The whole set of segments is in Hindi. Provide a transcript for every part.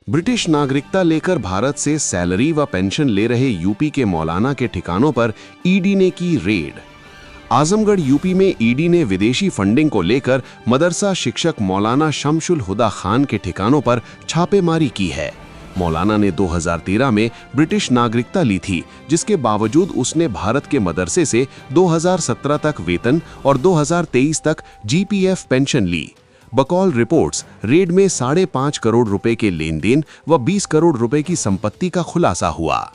ब्रिटिश नागरिकता लेकर भारत से सैलरी व पेंशन ले रहे यूपी के मौलाना के ठिकानों पर ईडी ने की रेड। आजमगढ़ यूपी में ईडी ने विदेशी फंडिंग को लेकर मदरसा शिक्षक मौलाना शमशुल हुदा खान के ठिकानों पर छापेमारी की है। मौलाना ने 2013 में ब्रिटिश नागरिकता ली थी, जिसके बावजूद उसने भारत के मदरसे से 2017 तक वेतन और 2023 तक जीपीएफ पेंशन ली। बकौल रिपोर्ट्स, रेड में 5.5 करोड़ रुपए के लेन देन व 20 करोड़ रुपए की संपत्ति का खुलासा हुआ।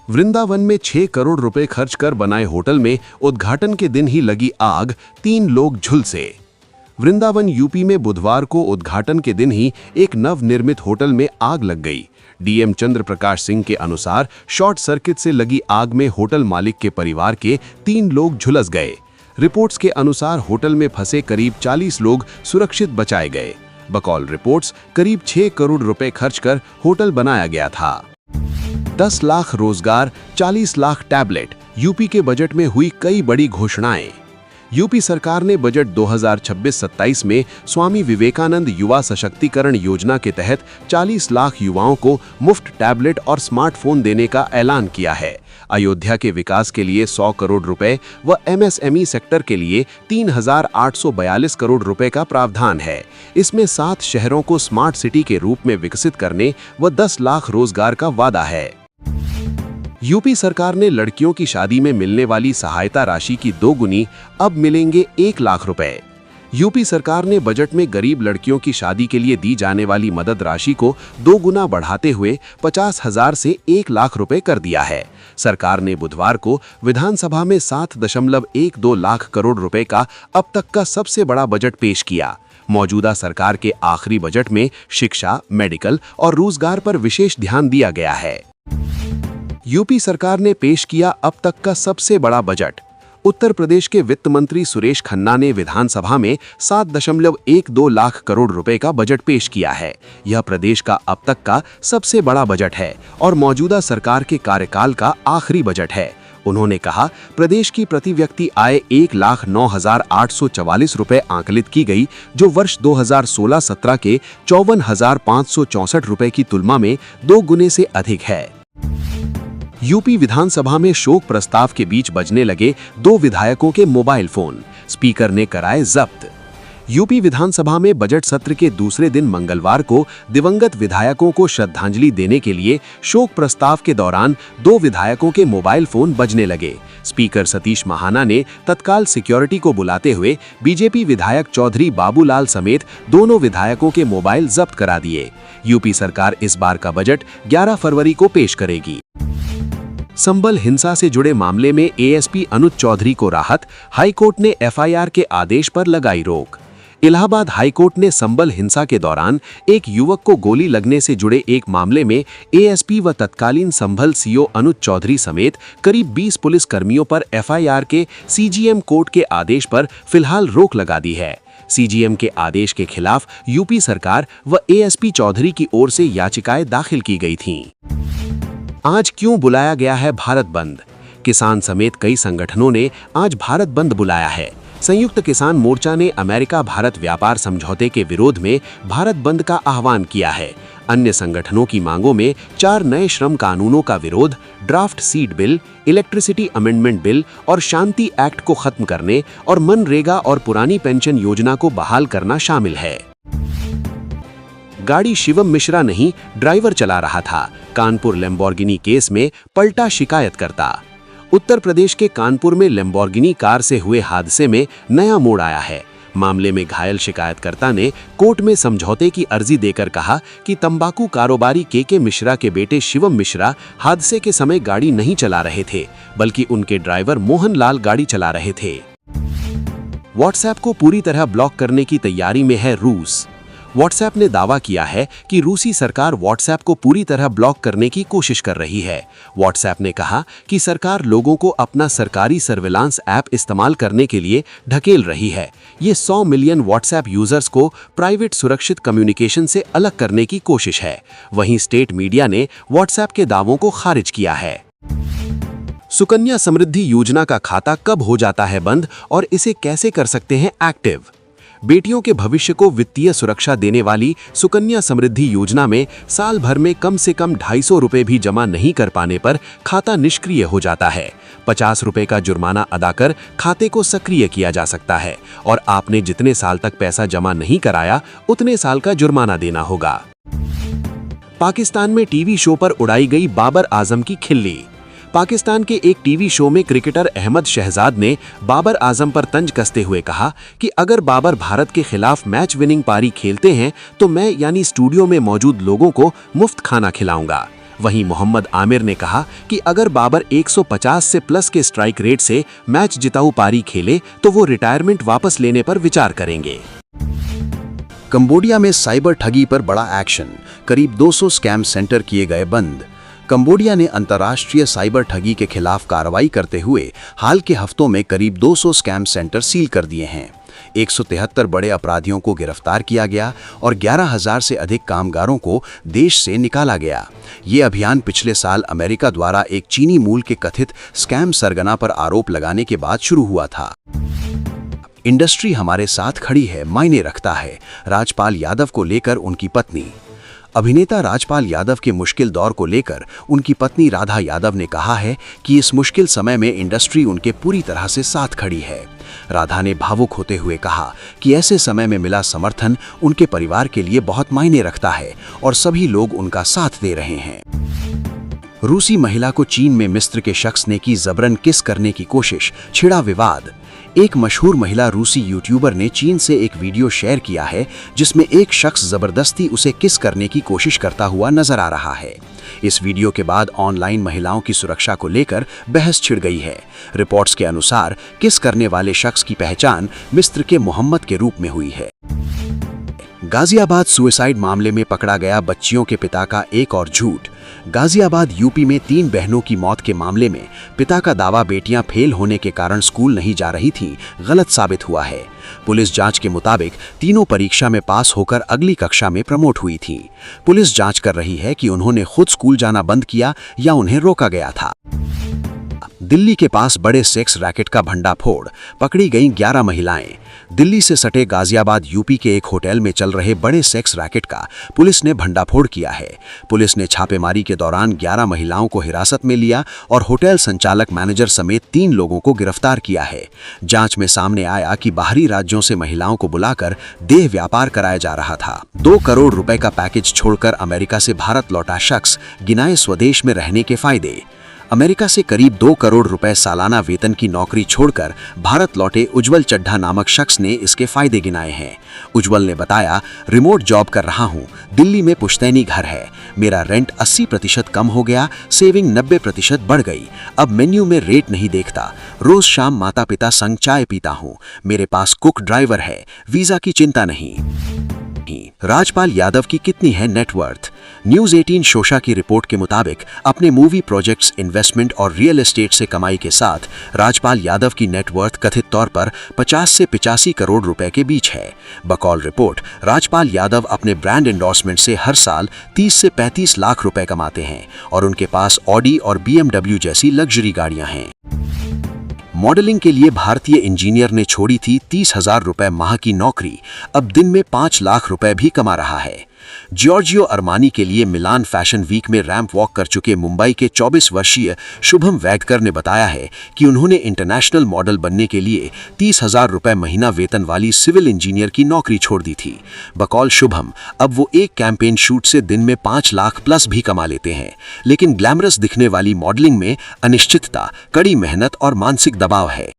वृंदावन में 6 करोड़ रुपए खर्च कर बनाए होटल में उद्घाटन के दिन ही लगी आग, 3 लोग झुलसे। वृंदावन यूपी में बुधवार को उद्घाटन के दिन ही एक नवनिर्मित होटल में आग लग गई। डीएम चंद्र प्रकाश सिंह के अनुसार शॉर्ट सर्किट से लगी आग में होटल मालिक के परिवार के 3 लोग झुलस गए। रिपोर्ट्स के अनुसार होटल में फंसे करीब 40 लोग सुरक्षित बचाए गए। बकौल रिपोर्ट्स, करीब 6 करोड़ रुपए खर्च कर होटल बनाया गया था। 10 लाख रोजगार, 40 लाख टैबलेट, यूपी के बजट में हुई कई बड़ी घोषणाएं। यूपी सरकार ने बजट 2026-27 में स्वामी विवेकानंद युवा सशक्तिकरण योजना के तहत 40 लाख युवाओं को मुफ्त टैबलेट और स्मार्टफोन देने का ऐलान किया है। अयोध्या के विकास के लिए 100 करोड़ रुपए व एमएसएमई सेक्टर के लिए 3,842 करोड़ रुपए का प्रावधान है। इसमें 7 शहरों को स्मार्ट सिटी के रूप में विकसित करने व 10 लाख रोजगार का वादा है। यूपी सरकार ने लड़कियों की शादी में मिलने वाली सहायता राशि की 2 गुनी अब मिलेंगे 1 लाख रुपए। यूपी सरकार ने बजट में गरीब लड़कियों की शादी के लिए दी जाने वाली मदद राशि को 2 गुना बढ़ाते हुए 50,000 से 1 लाख रुपए कर दिया है। सरकार ने बुधवार को विधानसभा में 7.12 लाख करोड़ रुपए का अब तक का सबसे बड़ा बजट पेश किया। मौजूदा सरकार के आखिरी बजट में शिक्षा, मेडिकल और रोजगार पर विशेष ध्यान दिया गया है। यूपी सरकार ने पेश किया अब तक का सबसे बड़ा बजट। उत्तर प्रदेश के वित्त मंत्री सुरेश खन्ना ने विधानसभा में 7.12 लाख करोड़ रुपए का बजट पेश किया है। यह प्रदेश का अब तक का सबसे बड़ा बजट है और मौजूदा सरकार के कार्यकाल का आखिरी बजट है। उन्होंने कहा, प्रदेश की प्रति व्यक्ति आय 1,09,844 रुपए आंकलित की गई, जो वर्ष 2016-17 के 54,564 रुपए की तुलना में 2 गुने से अधिक है। यूपी विधानसभा में शोक प्रस्ताव के बीच बजने लगे 2 विधायकों के मोबाइल फोन, स्पीकर ने कराए जब्त। यूपी विधानसभा में बजट सत्र के दूसरे दिन मंगलवार को दिवंगत विधायकों को श्रद्धांजलि देने के लिए शोक प्रस्ताव के दौरान 2 विधायकों के मोबाइल फोन बजने लगे। स्पीकर सतीश महाना ने तत्काल सिक्योरिटी को बुलाते हुए बीजेपी विधायक चौधरी बाबूलाल समेत दोनों विधायकों के मोबाइल जब्त करा दिए। यूपी सरकार इस बार का बजट 11 फरवरी को पेश करेगी। संबल हिंसा से जुड़े मामले में एएसपी अनुज चौधरी को राहत, हाईकोर्ट ने एफआईआर के आदेश पर लगाई रोक। इलाहाबाद हाईकोर्ट ने संबल हिंसा के दौरान एक युवक को गोली लगने से जुड़े एक मामले में एएसपी व तत्कालीन संभल सीओ अनुज चौधरी समेत करीब 20 पुलिस कर्मियों पर एफआईआर के सीजीएम कोर्ट के आदेश पर फिलहाल रोक लगा दी है। सीजीएम के आदेश के खिलाफ यूपी सरकार व एएसपी चौधरी की ओर से याचिकाएं दाखिल की गई थीं। आज क्यों बुलाया गया है भारत बंद? किसान समेत कई संगठनों ने आज भारत बंद बुलाया है। संयुक्त किसान मोर्चा ने अमेरिका भारत व्यापार समझौते के विरोध में भारत बंद का आह्वान किया है। अन्य संगठनों की मांगों में 4 नए श्रम कानूनों का विरोध, draft seed bill, electricity amendment bill और शांति एक्ट को खत्म करने और मनरेगा और पुरानी पेंशन योजना को बहाल करना शामिल है। गाड़ी शिवम मिश्रा नहीं, ड्राइवर चला रहा था। कानपुर लैम्बोर्गिनी केस में पलटा शिकायतकर्ता। उत्तर प्रदेश के कानपुर में लैम्बोर्गिनी कार से हुए हादसे में नया मोड़ आया है। मामले में घायल शिकायतकर्ता ने कोर्ट में समझौते की अर्जी देकर कहा कि तंबाकू कारोबारी के मिश्रा के बेटे शिवम मिश्रा हादसे के समय गाड़ी नहीं चला रहे थे, बल्कि उनके ड्राइवर मोहन लाल गाड़ी चला रहे थे। व्हाट्सएप को पूरी तरह ब्लॉक करने की तैयारी में है रूस। व्हाट्सएप ने दावा किया है कि रूसी सरकार व्हाट्सएप को पूरी तरह ब्लॉक करने की कोशिश कर रही है। व्हाट्सएप ने कहा कि सरकार लोगों को अपना सरकारी सर्विलांस ऐप इस्तेमाल करने के लिए ढकेल रही है। ये 100 मिलियन व्हाट्सएप यूजर्स को प्राइवेट सुरक्षित कम्युनिकेशन से अलग करने की कोशिश है। वहीं स्टेट मीडिया ने व्हाट्सएप के दावों को खारिज किया है। सुकन्या समृद्धि योजना का खाता कब हो जाता है बंद और इसे कैसे कर सकते हैं एक्टिव? बेटियों के भविष्य को वित्तीय सुरक्षा देने वाली सुकन्या समृद्धि योजना में साल भर में कम से कम 250 रुपए भी जमा नहीं कर पाने पर खाता निष्क्रिय हो जाता है। 50 रुपए का जुर्माना अदा कर खाते को सक्रिय किया जा सकता है और आपने जितने साल तक पैसा जमा नहीं कराया उतने साल का जुर्माना देना होगा। पाकिस्तान में टीवी शो पर उड़ाई गई बाबर आजम की खिल्ली। पाकिस्तान के एक टीवी शो में क्रिकेटर अहमद शहजाद ने बाबर आजम पर तंज कसते हुए कहा कि अगर बाबर भारत के खिलाफ मैच विनिंग पारी खेलते हैं तो मैं यानी स्टूडियो में मौजूद लोगों को मुफ्त खाना खिलाऊंगा। वहीं मोहम्मद आमिर ने कहा कि अगर बाबर 150 से प्लस के स्ट्राइक रेट से मैच जिताऊ पारी खेले तो वो रिटायरमेंट वापस लेने पर विचार करेंगे। कंबोडिया में साइबर ठगी पर बड़ा एक्शन, करीब 200 स्कैम सेंटर किए गए बंद। कंबोडिया ने अंतर्राष्ट्रीय साइबर ठगी के खिलाफ कार्रवाई करते हुए हाल के हफ्तों में करीब 200 स्कैम सेंटर सील कर दिए हैं। 173 बड़े अपराधियों को गिरफ्तार किया गया और 11,000 से अधिक कामगारों को देश से निकाला गया। ये अभियान पिछले साल अमेरिका द्वारा एक चीनी मूल के कथित स्कैम सरगना पर आरोप लगाने के बाद शुरू हुआ था। इंडस्ट्री हमारे साथ खड़ी है, मायने रखता है, राजपाल यादव को लेकर उनकी पत्नी। अभिनेता राजपाल यादव के मुश्किल दौर को लेकर उनकी पत्नी राधा यादव ने कहा है कि इस मुश्किल समय में इंडस्ट्री उनके पूरी तरह से साथ खड़ी है। राधा ने भावुक होते हुए कहा कि ऐसे समय में मिला समर्थन उनके परिवार के लिए बहुत मायने रखता है और सभी लोग उनका साथ दे रहे हैं। रूसी महिला को चीन में मिस्र के शख्स ने की जबरन किस करने की कोशिश, छिड़ा विवाद। एक मशहूर महिला रूसी यूट्यूबर ने चीन से एक वीडियो शेयर किया है जिसमें एक शख्स जबरदस्ती उसे किस करने की कोशिश करता हुआ नजर आ रहा है। इस वीडियो के बाद ऑनलाइन महिलाओं की सुरक्षा को लेकर बहस छिड़ गई है। रिपोर्ट्स के अनुसार किस करने वाले शख्स की पहचान मिस्र के मोहम्मद के रूप में हुई है। गाजियाबाद सुसाइड मामले में पकड़ा गया बच्चियों के पिता का एक और झूठ। गाजियाबाद यूपी में 3 बहनों की मौत के मामले में पिता का दावा बेटियां फेल होने के कारण स्कूल नहीं जा रही थीं गलत साबित हुआ है। पुलिस जांच के मुताबिक तीनों परीक्षा में पास होकर अगली कक्षा में प्रमोट हुई थीं। पुलिस जांच कर रही है कि उन्होंने खुद स्कूल जाना बंद किया या उन्हें रोका गया था। दिल्ली के पास बड़े सेक्स रैकेट का भंडाफोड़, पकड़ी गईं 11 महिलाएं। दिल्ली से सटे गाजियाबाद यूपी के एक होटल में चल रहे बड़े सेक्स रैकेट का पुलिस ने भंडाफोड़ किया है। पुलिस ने छापेमारी के दौरान 11 महिलाओं को हिरासत में लिया और होटल संचालक मैनेजर समेत 3 लोगों को गिरफ्तार किया है। जांच में सामने आया कि बाहरी राज्यों से महिलाओं को बुलाकर देह व्यापार कराया जा रहा था। 2 करोड़ रुपए का पैकेज छोड़कर अमेरिका से भारत लौटा शख्स, गिनाए स्वदेश में रहने के फायदे। अमेरिका से करीब 2 करोड़ रुपए सालाना वेतन की नौकरी छोड़कर भारत लौटे उज्जवल चड्ढा नामक शख्स ने इसके फायदे गिनाए हैं। उज्जवल ने बताया, रिमोट जॉब कर रहा हूं, दिल्ली में पुश्तैनी घर है, मेरा रेंट 80% कम हो गया, सेविंग 90% बढ़ गई, अब मेन्यू में रेट नहीं देखता, रोज शाम माता पिता संग चाय पीता हूं, मेरे पास कुक ड्राइवर है, वीजा की चिंता नहीं। राजपाल यादव की कितनी है नेटवर्थ? न्यूज 18 शोशा की रिपोर्ट के मुताबिक अपने मूवी प्रोजेक्ट्स, इन्वेस्टमेंट और रियल एस्टेट से कमाई के साथ राजपाल यादव की नेटवर्थ कथित तौर पर 50 से 85 करोड़ रुपए के बीच है। बकौल रिपोर्ट, राजपाल यादव अपने ब्रांड एंडोर्समेंट से हर साल 30 से 35 लाख रुपए कमाते हैं और उनके पास ऑडी और BMW जैसी लग्जरी गाड़ियां हैं। मॉडलिंग के लिए भारतीय इंजीनियर ने छोड़ी थी 30,000 रुपए माह की नौकरी, अब दिन में 5 लाख रुपए भी कमा रहा है। जॉर्जियो अरमानी के लिए मिलान फैशन वीक में रैंप वॉक कर चुके मुंबई के 24 वर्षीय शुभम वैगकर ने बताया है कि उन्होंने इंटरनेशनल मॉडल बनने के लिए 30,000 रुपए महीना वेतन वाली सिविल इंजीनियर की नौकरी छोड़ दी थी। बकौल शुभम, अब वो एक कैंपेन शूट से दिन में 5 लाख प्लस भी कमा लेते हैं, लेकिन ग्लैमरस दिखने वाली मॉडलिंग में अनिश्चितता, कड़ी मेहनत और मानसिक दबाव है।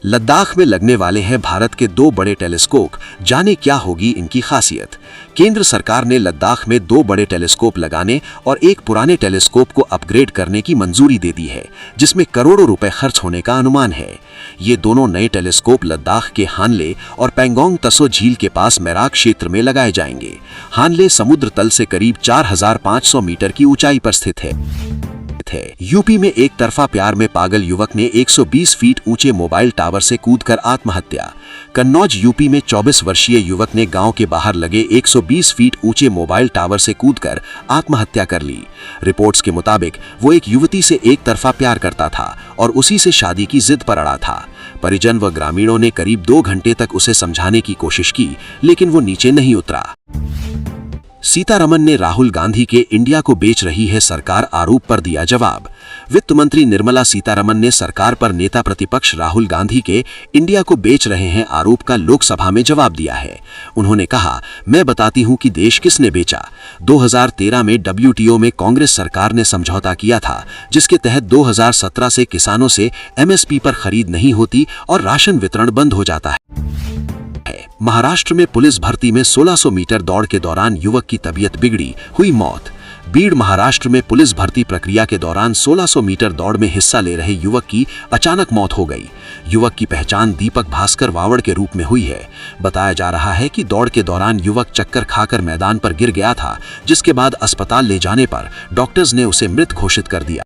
लद्दाख में लगने वाले हैं भारत के 2 बड़े टेलीस्कोप, जाने क्या होगी इनकी खासियत। केंद्र सरकार ने लद्दाख में 2 बड़े टेलीस्कोप लगाने और एक पुराने टेलीस्कोप को अपग्रेड करने की मंजूरी दे दी है, जिसमें करोड़ों रुपए खर्च होने का अनुमान है। ये दोनों नए टेलीस्कोप लद्दाख के हानले और पेंगोंग तसो झील के पास मैराक क्षेत्र में लगाए जाएंगे। हानले समुद्र तल से करीब 4,500 मीटर की ऊंचाई पर स्थित है। यूपी में एक तरफा प्यार में पागल युवक ने 120 फीट ऊंचे मोबाइल टावर से कूदकर आत्महत्या। कन्नौज यूपी में 24 वर्षीय युवक ने गांव के बाहर लगे 120 फीट ऊंचे मोबाइल टावर से कूदकर आत्महत्या कर ली। रिपोर्ट्स के मुताबिक वो एक युवती से एक तरफा प्यार करता था और उसी से शादी की जिद पर अड़ा था। परिजन व ग्रामीणों ने करीब 2 घंटे तक उसे समझाने की कोशिश की, लेकिन वो नीचे नहीं उतरा। सीतारमन ने राहुल गांधी के इंडिया को बेच रही है सरकार आरोप पर दिया जवाब। वित्त मंत्री निर्मला सीतारमन ने सरकार पर नेता प्रतिपक्ष राहुल गांधी के इंडिया को बेच रहे हैं आरोप का लोकसभा में जवाब दिया है। उन्होंने कहा, मैं बताती हूं कि देश किसने बेचा। 2013 में WTO में कांग्रेस सरकार ने समझौता किया था, जिसके तहत 2017 से किसानों से MSP पर खरीद नहीं होती और राशन वितरण बंद हो जाता है। महाराष्ट्र में पुलिस भर्ती में 1600 मीटर दौड़ के दौरान युवक की तबीयत बिगड़ी, हुई मौत। बीड़, महाराष्ट्र में पुलिस भर्ती प्रक्रिया के दौरान 1600 मीटर दौड़ में हिस्सा ले रहे युवक की अचानक मौत हो गई। युवक की पहचान दीपक भास्कर वावड़ के रूप में हुई है। बताया जा रहा है कि दौड़ के दौरान युवक चक्कर खाकर मैदान पर गिर गया था, जिसके बाद अस्पताल ले जाने पर डॉक्टर्स ने उसे मृत घोषित कर दिया।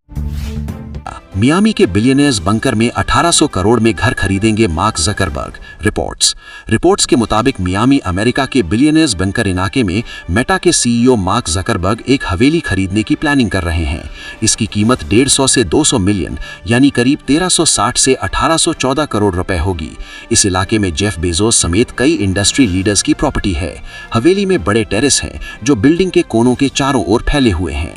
मियामी के बिलियनियर्स बंकर में 1800 करोड़ में घर खरीदेंगे मार्क जकरबर्ग। रिपोर्ट्स के मुताबिक मियामी, अमेरिका के बिलियनियर्स बंकर इलाके में मेटा के CEO मार्क जकरबर्ग एक हवेली खरीदने की प्लानिंग कर रहे हैं। इसकी कीमत 150 से 200 मिलियन यानी करीब 1360 से 1814 करोड़ रुपए होगी। इस इलाके में जेफ बेजोस समेत कई इंडस्ट्री लीडर्स की प्रॉपर्टी है। हवेली में बड़े टेरेस हैं जो बिल्डिंग के कोनों के चारों ओर फैले हुए हैं।